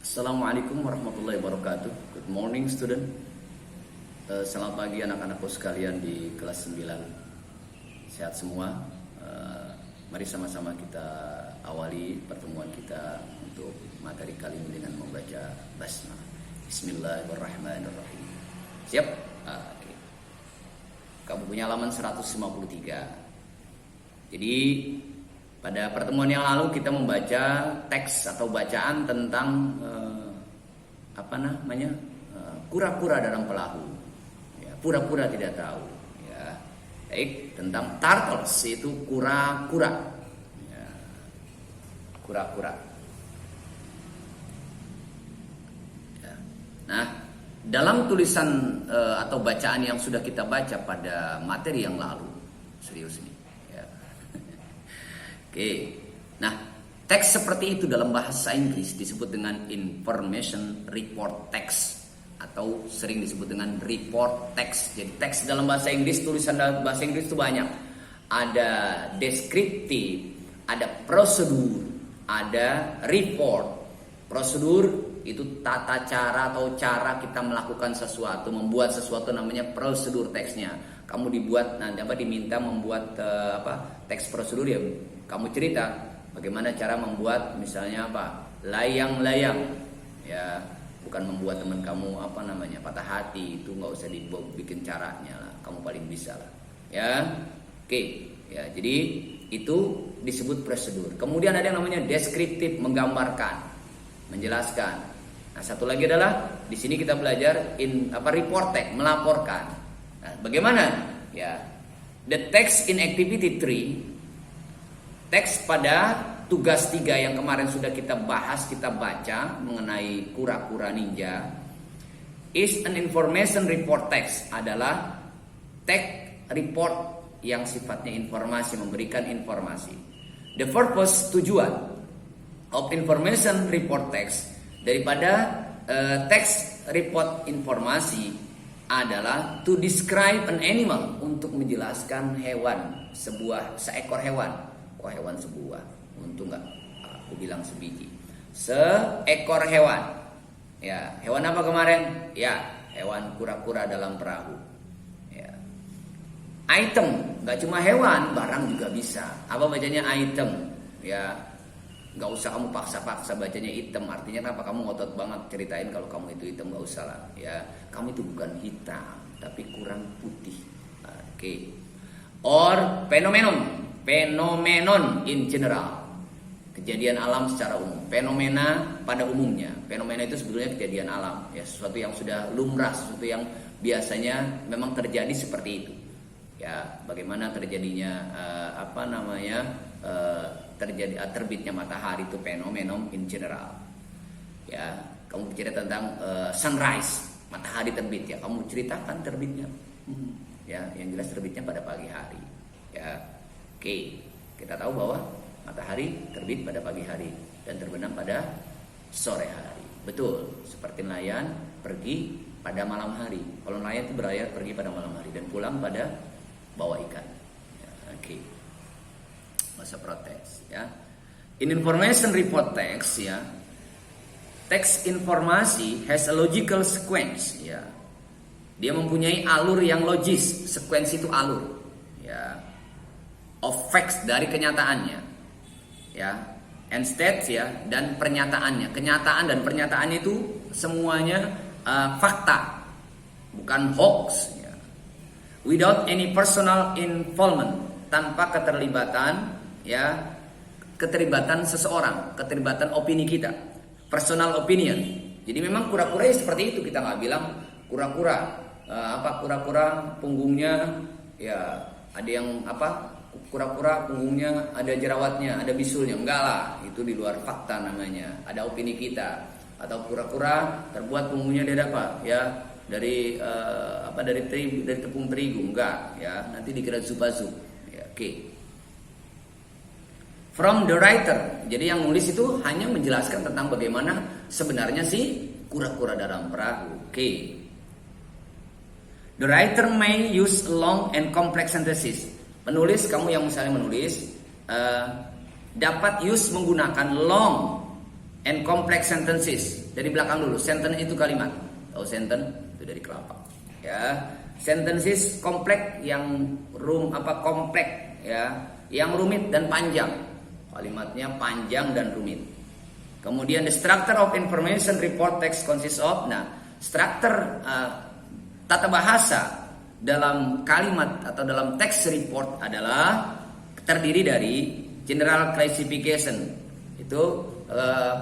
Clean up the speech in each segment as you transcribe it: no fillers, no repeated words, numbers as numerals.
Assalamualaikum warahmatullahi wabarakatuh. Good morning student. Selamat pagi anak-anakku sekalian di kelas 9. Sehat semua. Mari sama-sama kita awali pertemuan kita untuk materi kali ini dengan membaca basmalah. Bismillahirrahmanirrahim. Siap? Oke. Kamu punya halaman 153. Jadi pada pertemuan yang lalu kita membaca teks atau bacaan tentang kura-kura dalam perahu. Ya, pura-pura tidak tahu. Ya, baik, tentang turtles itu kura-kura. Ya, kura-kura. Ya. Nah, dalam tulisan atau bacaan yang sudah kita baca pada materi yang lalu, serius ini. Oke, nah teks seperti itu dalam bahasa Inggris disebut dengan information report text atau sering disebut dengan report text. Jadi teks dalam bahasa Inggris, tulisan dalam bahasa Inggris itu banyak. Ada deskriptif, ada prosedur, ada report. Prosedur itu tata cara atau cara kita melakukan sesuatu, membuat sesuatu namanya prosedur teksnya. Kamu diminta membuat teks prosedur ya. Kamu cerita bagaimana cara membuat misalnya layang-layang, ya, bukan membuat teman kamu patah hati, itu nggak usah dibikin caranya lah, kamu paling bisa lah, ya. Oke, ya, jadi itu disebut prosedur. Kemudian ada yang namanya deskriptif, menggambarkan, menjelaskan. Nah, satu lagi adalah di sini kita belajar report text, melaporkan. Nah, bagaimana? Ya, the text in activity 3. Teks pada tugas 3 yang kemarin sudah kita bahas, kita baca mengenai kura-kura ninja, is an information report text, adalah teks report yang sifatnya informasi, memberikan informasi. The purpose, tujuan of information report text daripada teks report informasi adalah to describe an animal, untuk menjelaskan hewan, seekor hewan. Oh, hewan sebuah, untung nggak aku bilang sebiji. Seekor hewan. Ya, hewan apa kemarin? Ya, hewan kura-kura dalam perahu. Ya. Item, nggak cuma hewan, barang juga bisa. Apa bacanya item? Ya, nggak usah kamu paksa-paksa bacanya item. Artinya apa? Kamu ngotot banget ceritain kalau kamu itu hitam, nggak usah lah. Ya, kamu itu bukan hitam, tapi kurang putih. Oke. Or phenomenon in general, kejadian alam secara umum. Fenomena pada umumnya. Fenomena itu sebetulnya kejadian alam, ya, sesuatu yang sudah lumrah, sesuatu yang biasanya memang terjadi seperti itu. Ya, bagaimana terjadinya terbitnya matahari, itu phenomenon in general. Ya, kamu bicara tentang sunrise, matahari terbit, ya, kamu ceritakan terbitnya. Ya, yang jelas terbitnya pada pagi hari. Ya. Oke, kita tahu bahwa matahari terbit pada pagi hari dan terbenam pada sore hari. Betul, seperti nelayan pergi pada malam hari. Kalau nelayan itu berlayar pergi pada malam hari dan pulang pada bawa ikan. Ya, oke. Masa protes, ya. In information report text, ya. Teks informasi has a logical sequence, ya. Dia mempunyai alur yang logis. Sequence itu alur, ya. Of facts, dari kenyataannya, ya, and states, ya, dan pernyataannya. Kenyataan dan pernyataannya itu semuanya fakta, bukan hoax, ya. Without any personal involvement, tanpa keterlibatan, ya, keterlibatan seseorang, keterlibatan opini kita, personal opinion. Jadi memang kura-kura seperti itu, kita nggak bilang kura-kura kura-kura punggungnya, ya, ada yang kura-kura punggungnya ada jerawatnya, ada bisulnya. Enggak lah, itu di luar fakta namanya. Ada opini kita. Atau kura-kura terbuat punggungnya dari dari tepung terigu. Enggak, ya, nanti dikira zup-zup. Ya, oke. From the writer. Jadi yang nulis itu hanya menjelaskan tentang bagaimana sebenarnya si kura-kura dalam perahu. Oke. The writer may use long and complex sentences. Penulis, kamu yang misalnya menulis dapat use menggunakan long and complex sentences. Dari belakang dulu, sentence itu kalimat. Tahu sentence itu dari kelapa. Ya, sentences kompleks yang kompleks ya, yang rumit dan panjang. Kalimatnya panjang dan rumit. Kemudian the structure of information report text consists of. Nah, struktur tata bahasa dalam kalimat atau dalam text report adalah terdiri dari general classification, itu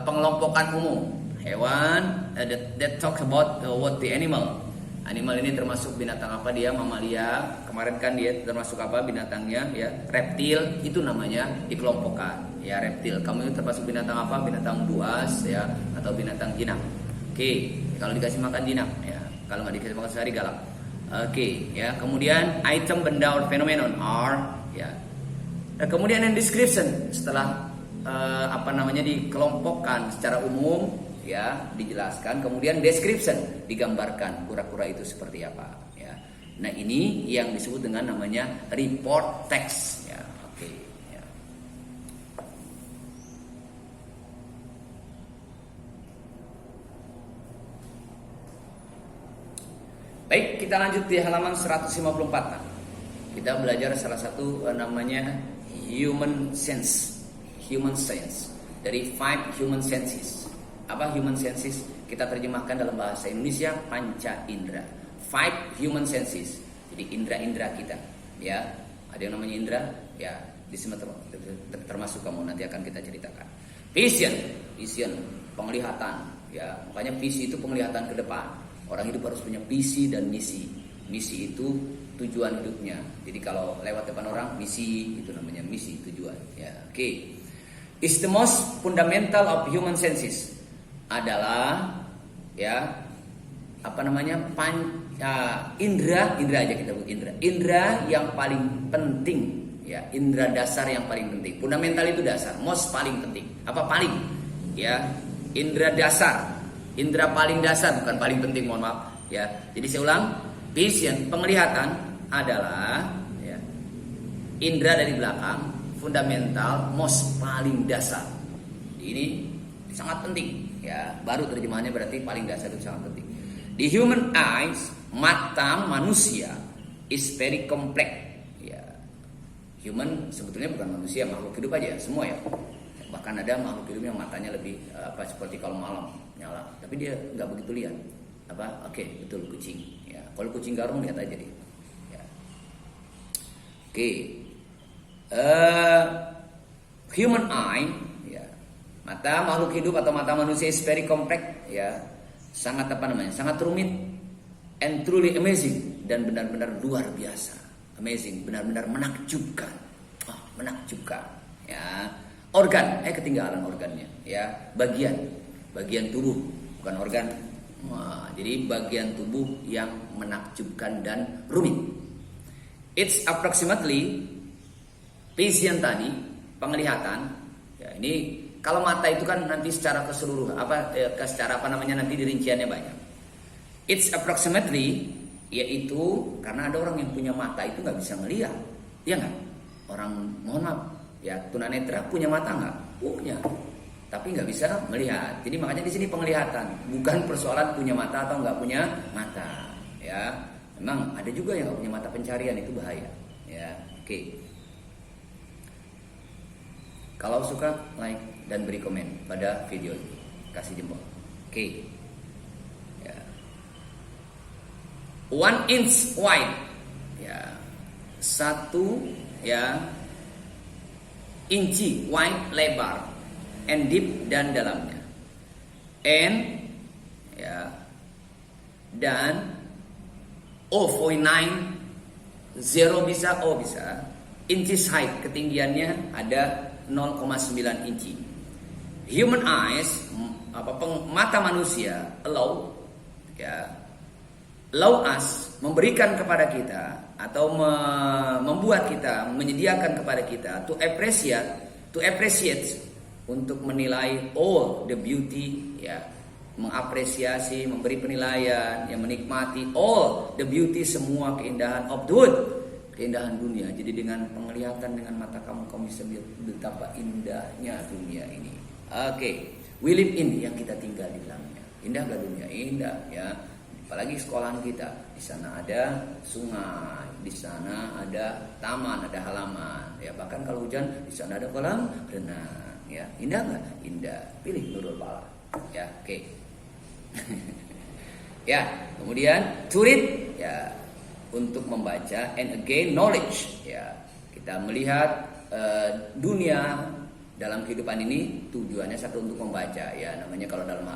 pengelompokan umum hewan, that talks about what the animal ini termasuk binatang apa dia, mamalia, kemarin kan dia termasuk apa binatangnya ya, reptil, itu namanya dikelompokkan ya, reptil. Kamu itu termasuk binatang apa, binatang buas ya, atau binatang jinak. Oke, kalau dikasih makan jinak ya, kalau nggak dikasih makan sehari galak. Oke, ya. Kemudian item, benda, or phenomenon are ya. Kemudian yang description setelah dikelompokkan secara umum ya, dijelaskan. Kemudian description, digambarkan kura-kura itu seperti apa ya. Nah, ini yang disebut dengan namanya report text ya. Oke ya. Baik, kita lanjut di halaman 154. Nah, kita belajar salah satu namanya human sense dari 5 human senses. Apa human senses? Kita terjemahkan dalam bahasa Indonesia panca indera. 5 human senses. Jadi indera-indera kita, ya. Ada yang namanya indera, ya. Di sini termasuk kamu, nanti akan kita ceritakan. Vision, penglihatan, ya. Makanya visi itu penglihatan ke depan. Orang hidup harus punya visi dan misi. Misi itu tujuan hidupnya. Jadi kalau lewat depan orang, misi itu namanya misi, tujuan. Ya, oke. Is the most fundamental of human senses. Adalah ya indra aja kita sebut indra yang paling penting ya, indra dasar yang paling penting. Fundamental itu dasar, most paling penting. Apa paling ya, indra dasar, indra paling dasar, bukan paling penting, mohon maaf ya. Jadi saya ulang, vision, penglihatan adalah ya, indra dari belakang, fundamental, most paling dasar. Ini sangat penting ya, baru terjemahannya berarti paling dasar itu sangat penting. The human eyes, mata manusia, is very complex ya. Human sebetulnya bukan manusia, makhluk hidup aja semua ya. Bahkan ada makhluk hidup yang matanya lebih seperti kalau malam nyala, tapi dia nggak begitu lihat. Oke, betul, kucing ya. Kalau kucing garong lihat aja dia ya. Oke. Human eye ya, mata makhluk hidup atau mata manusia is very complex ya, sangat sangat rumit, and truly amazing, dan benar-benar luar biasa. Amazing, benar-benar menakjubkan. Menakjubkan ya. Organ, ketinggalan organnya ya, bagian tubuh, bukan organ. Jadi bagian tubuh yang menakjubkan dan rumit. It's approximately vision tadi, penglihatan ya. Ini kalau mata itu kan nanti secara keseluruhan nanti dirinciannya banyak. It's approximately, yaitu karena ada orang yang punya mata itu nggak bisa melihat, ya nggak? Orang, mohon maaf ya, tunanetra punya mata nggak? Punya, tapi nggak bisa melihat. Jadi makanya di sini penglihatan, bukan persoalan punya mata atau nggak punya mata ya. Memang ada juga yang nggak punya mata pencarian, itu bahaya ya. Oke. Kalau suka, like dan beri komen pada video ini, kasih jempol. Oke. Ya. 1 inch wide. Ya. 1 ya inci wide, lebar, and deep, dan dalamnya. And ya, dan 0.9, 0 bisa, O bisa. Inches height, ketinggiannya ada 0,9 inci. Human eyes, mata manusia, allow us, memberikan kepada kita atau membuat kita, menyediakan kepada kita to appreciate, untuk menilai all the beauty ya, mengapresiasi, memberi penilaian, yang menikmati all the beauty, semua keindahan of the world, keindahan dunia. Jadi dengan penglihatan, dengan mata kamu bisa lihat betapa indahnya dunia ini. Oke. We live in, yang kita tinggal di dalamnya. Indah gak dunia? Indah ya. Apalagi sekolahan kita, di sana ada sungai, di sana ada taman, ada halaman. Ya bahkan kalau hujan di sana ada kolam renang. Ya indah nggak? Indah. Pilih Nurul Bala. Ya oke. Ya kemudian to read ya untuk membaca, and again knowledge ya kita melihat dunia dalam kehidupan ini tujuannya satu untuk membaca ya, namanya kalau dalam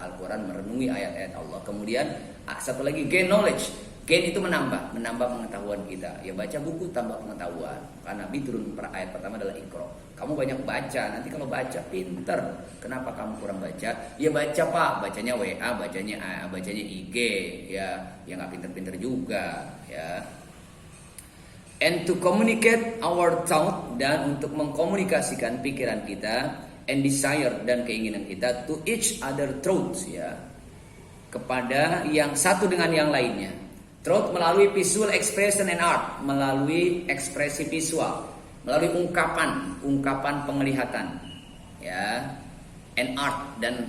Al-Quran merenungi ayat-ayat Allah. Kemudian satu lagi gain knowledge. Gain itu menambah pengetahuan kita. Ya baca buku tambah pengetahuan. Karena Nabi turun ayat pertama adalah Iqra. Kamu banyak baca, nanti kalau baca pinter. Kenapa kamu kurang baca? Ya baca Pak, bacanya WA, bacanya IG ya, yang nggak pinter-pinter juga ya. And to communicate our thought, dan untuk mengkomunikasikan pikiran kita, and desire dan keinginan kita to each other truths ya, kepada yang satu dengan yang lainnya. Truth melalui visual expression and art, melalui ekspresi visual, melalui ungkapan penglihatan ya, and art dan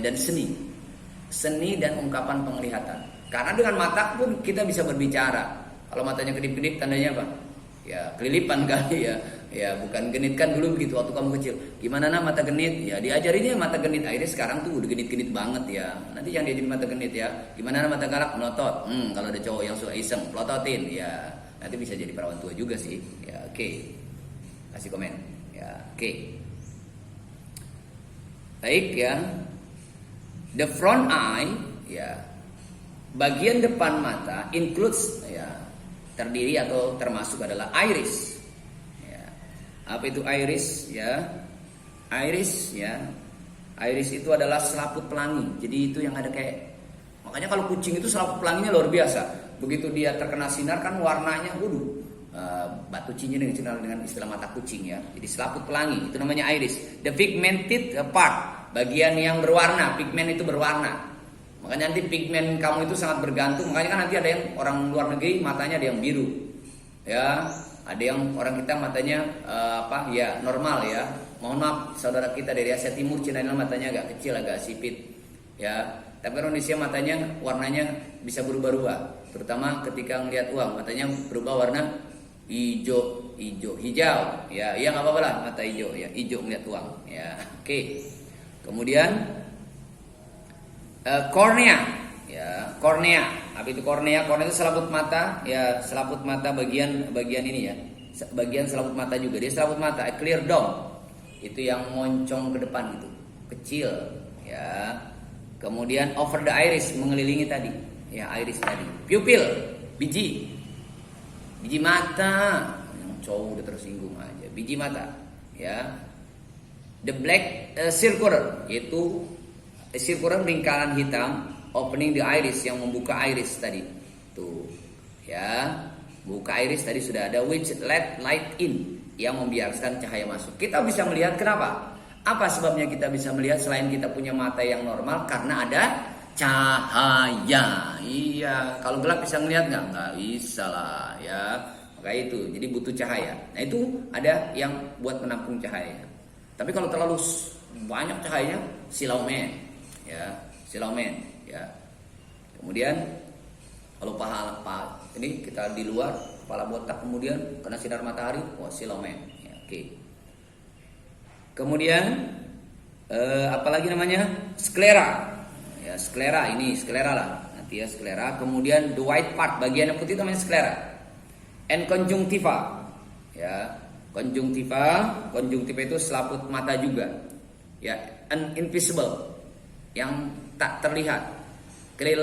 dan seni dan ungkapan penglihatan. Karena dengan mata pun kita bisa berbicara. Kalau matanya kedip-kedip tandanya apa? Ya kelilipan kali ya. Ya bukan genit kan dulu begitu waktu kamu kecil. Gimana mata genit? Ya diajarinnya mata genit. Akhirnya sekarang tuh udah genit-genit banget ya. Nanti jangan diajarin mata genit ya. Gimana mata galak? Melotot. Kalau ada cowok yang suka iseng, pelototin ya. Nanti bisa jadi perawan tua juga sih. Ya oke. Kasih komen. Ya oke. Baik ya. The front eye ya. Bagian depan mata includes ya, terdiri atau termasuk adalah iris. Ya. Apa itu iris? Ya, iris ya. Iris itu adalah selaput pelangi. Jadi itu yang ada kayak, makanya kalau kucing itu selaput pelanginya luar biasa. Begitu dia terkena sinar kan warnanya, batu cincin yang dikenal dengan istilah mata kucing ya. Jadi selaput pelangi itu namanya iris. The pigmented part, bagian yang berwarna. Pigment itu berwarna. Makanya nanti pigmen kamu itu sangat bergantung. Makanya kan nanti ada yang orang luar negeri matanya ada yang biru, ya. Ada yang orang kita matanya ya normal ya. Mohon maaf saudara kita dari Asia Timur, Cina ini matanya agak kecil, agak sipit, ya. Tapi Indonesia matanya warnanya bisa berubah-ubah. Terutama ketika melihat uang matanya berubah warna hijau. Ya nggak apa-apa lah mata hijau ya. Hijau melihat uang, ya. Oke. Kemudian kornea ya, kornea. Apa itu kornea? Kornea itu selaput mata ya, selaput mata bagian ini ya, bagian selaput mata juga. Dia selaput mata, a clear dome, itu yang moncong ke depan gitu, kecil ya. Kemudian over the iris, mengelilingi tadi ya, iris tadi. Pupil, biji mata, yang cowok udah tersinggung aja, biji mata ya. The black circular, yaitu circular lingkaran hitam, opening the iris, yang membuka iris tadi. Tuh. Ya. Buka iris tadi sudah ada, which let light in, yang membiarkan cahaya masuk. Kita bisa melihat, kenapa? Apa sebabnya kita bisa melihat selain kita punya mata yang normal? Karena ada cahaya. Iya, kalau gelap bisa melihat nggak? Nggak bisa lah ya. Maka itu, jadi butuh cahaya. Nah itu ada yang buat menampung cahaya. Tapi kalau terlalu banyak cahayanya, silaumen. Ya, silaumen ya. Kemudian kalau paha ini kita di luar, kepala botak, kemudian kena sinar matahari, silaumen ya, oke. Kemudian apalagi namanya? Sklera. Ya, sklera ini sklera lah. Nanti ya sklera. Kemudian the white part, bagian yang putih namanya sklera. And conjunctiva. Ya, conjunctiva itu selaput mata juga. Ya, invisible, yang tak terlihat. Clear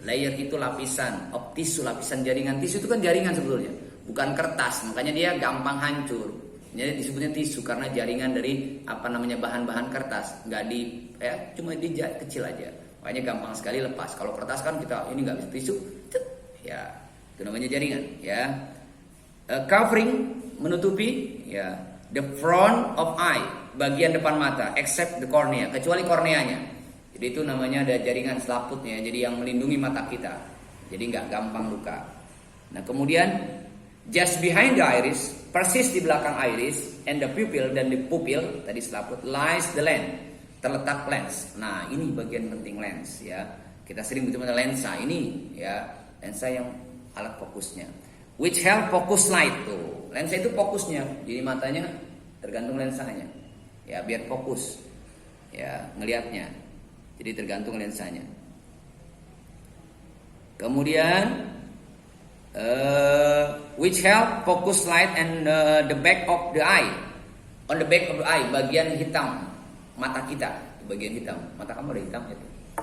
layer itu lapisan of tisu, lapisan jaringan. Tisu itu kan jaringan sebetulnya, bukan kertas, makanya dia gampang hancur. Jadi disebutnya tisu karena jaringan dari bahan-bahan kertas, nggak cuma kecil aja, makanya gampang sekali lepas. Kalau kertas kan kita ini nggak bisa tisu, ya itu namanya jaringan ya. Covering, menutupi ya, the front of eye, bagian depan mata, except the cornea, kecuali korneanya. Jadi itu namanya ada jaringan selaputnya, jadi yang melindungi mata kita, jadi nggak gampang luka. Nah kemudian just behind the iris, persis di belakang iris, and the pupil, dan the pupil tadi selaput, lies the land, terletak lens. Nah, ini bagian penting lens ya. Kita sering berbicara lensa ini ya, lensa yang alat fokusnya. Which help focus light tuh. Lensa itu fokusnya. Jadi matanya tergantung lensanya. Ya, biar fokus. Ya, ngelihatnya. Jadi tergantung lensanya. Kemudian which help focus light and the back of the eye. On the back of the eye, bagian hitam mata kita, bagian hitam. Mata kamu ada hitam ya?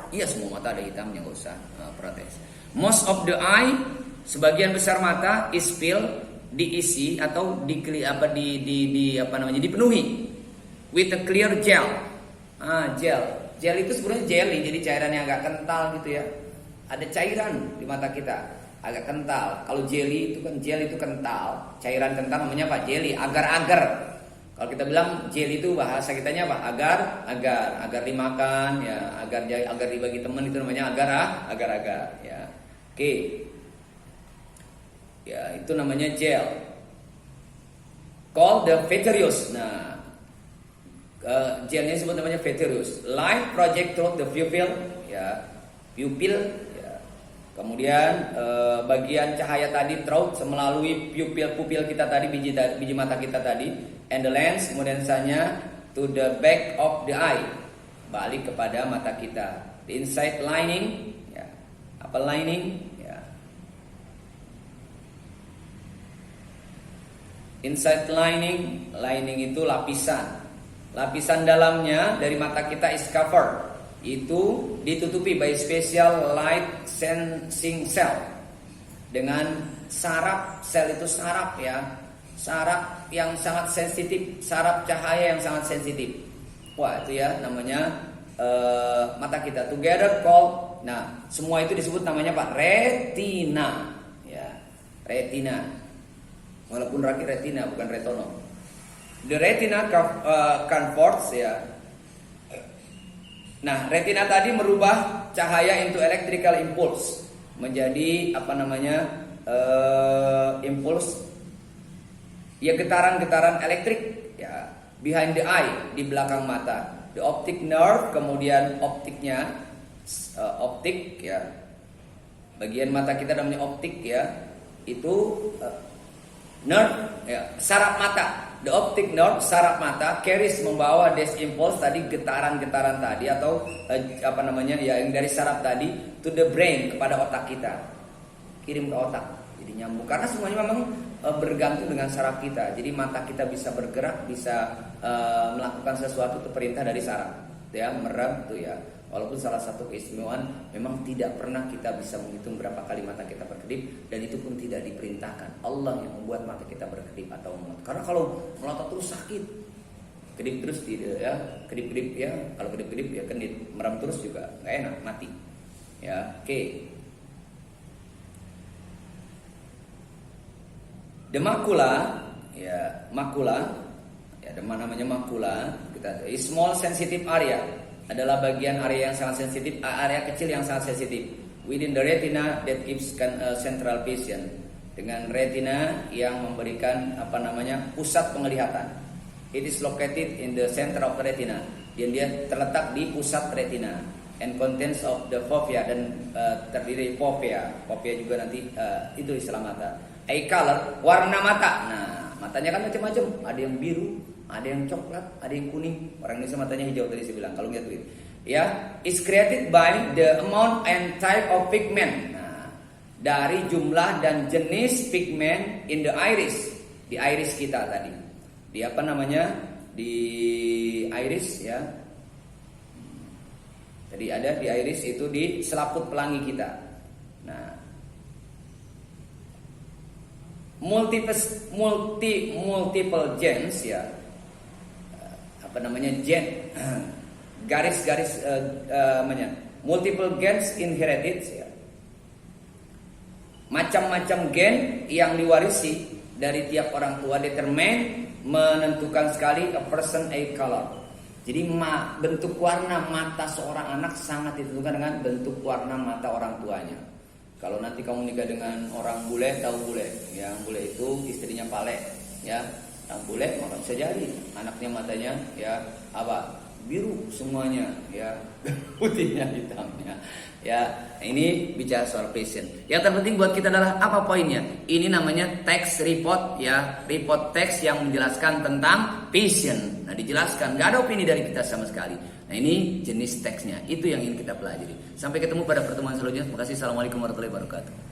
Iya, semua mata ada hitamnya, nggak usah protes. Most of the eye, sebagian besar mata is filled, diisi atau dipenuhi with a clear gel. Gel itu sebenarnya jelly, jadi cairan yang agak kental gitu ya. Ada cairan di mata kita, agak kental. Kalau jelly itu kan, gel itu kental, cairan kental namanya apa? Jelly, agar-agar. Kalau kita bilang jelly itu bahasa kitanya apa? Agar dimakan ya, agar dibagi teman itu namanya agar-agar ya. Oke. Ya, itu namanya gel. Called the vitreous. Nah, gelnya disebut namanya vitreous. Light project through the pupil ya. Pupil ya. Kemudian bagian cahaya tadi through melalui pupil kita tadi, biji mata kita tadi. And the lens, kemudian sanya to the back of the eye, balik kepada mata kita. The inside lining, ya. Apa lining? Ya. Inside lining itu lapisan. Lapisan dalamnya dari mata kita is covered. Itu ditutupi by special light sensing cell. Dengan saraf, sel itu saraf ya. Saraf yang sangat sensitif, saraf cahaya yang sangat sensitif. Wah, itu ya namanya mata kita. Together called. Nah, semua itu disebut namanya Pak retina. Ya, retina. Walaupun retina bukan retono. The retina converts ya. Nah, retina tadi merubah cahaya into electrical impulse menjadi apa namanya impulse. Ya, getaran-getaran elektrik ya, behind the eye, di belakang mata. The optic nerve, kemudian optiknya optik ya. Bagian mata kita namanya optik ya. Itu nerve ya, saraf mata. The optic nerve, saraf mata carries, membawa this impulse tadi, getaran-getaran tadi atau apa namanya ya, yang dari saraf tadi to the brain, kepada otak kita. Kirim ke otak. Jadi nyambung, karena semuanya memang bergantung dengan saraf kita. Jadi mata kita bisa bergerak, bisa melakukan sesuatu itu perintah dari saraf. Ya, merem tuh ya. Walaupun salah satu keistimewaan memang tidak pernah kita bisa menghitung berapa kali mata kita berkedip, dan itu pun tidak diperintahkan. Allah yang membuat mata kita berkedip atau melotot. Karena kalau melotot terus sakit. Kedip terus tidak ya, kedip-kedip ya. Kalau kedip-kedip ya kedip, merem terus juga nggak enak, mati. Ya, oke. The macula, ya makula, ya namanya makula. Kita small sensitive area, adalah bagian area yang sangat sensitif, area kecil yang sangat sensitif. Within the retina that gives central vision, dengan retina yang memberikan apa namanya pusat penglihatan. It is located in the center of the retina, dan dia terletak di pusat retina. And contents of the fovea, dan terdiri fovea. Fovea juga nanti itu istilah mata. Eye color, warna mata. Nah, matanya kan macam-macam. Ada yang biru, ada yang coklat, ada yang kuning. Orang Indonesia matanya hijau tadi saya bilang. Kalau nggak tuh, ya, is created by the amount and type of pigment. Nah, dari jumlah dan jenis pigment in the iris, di iris kita tadi. Di apa namanya? Di iris ya. Jadi ada di iris itu di selaput pelangi kita. Nah, multiple genes ya, apa namanya gen, garis-garis multiple genes inherited ya, macam-macam gen yang diwarisi dari tiap orang tua determine, menentukan sekali a person eye color. Jadi bentuk warna mata seorang anak sangat ditentukan dengan bentuk warna mata orang tuanya. Kalau nanti kamu nikah dengan orang bule, tahu bule, ya bule itu istrinya Pale, ya, yang bule maka bisa jadi anaknya matanya ya apa biru semuanya ya, putihnya hitamnya. Ya, ini bicara soal passion. Yang terpenting buat kita adalah apa poinnya? Ini namanya text report ya, report text yang menjelaskan tentang passion. Nah, dijelaskan, nggak ada opini dari kita sama sekali. Nah, ini jenis teksnya, itu yang ingin kita pelajari. Sampai ketemu pada pertemuan selanjutnya. Terima kasih. Assalamualaikum warahmatullahi wabarakatuh.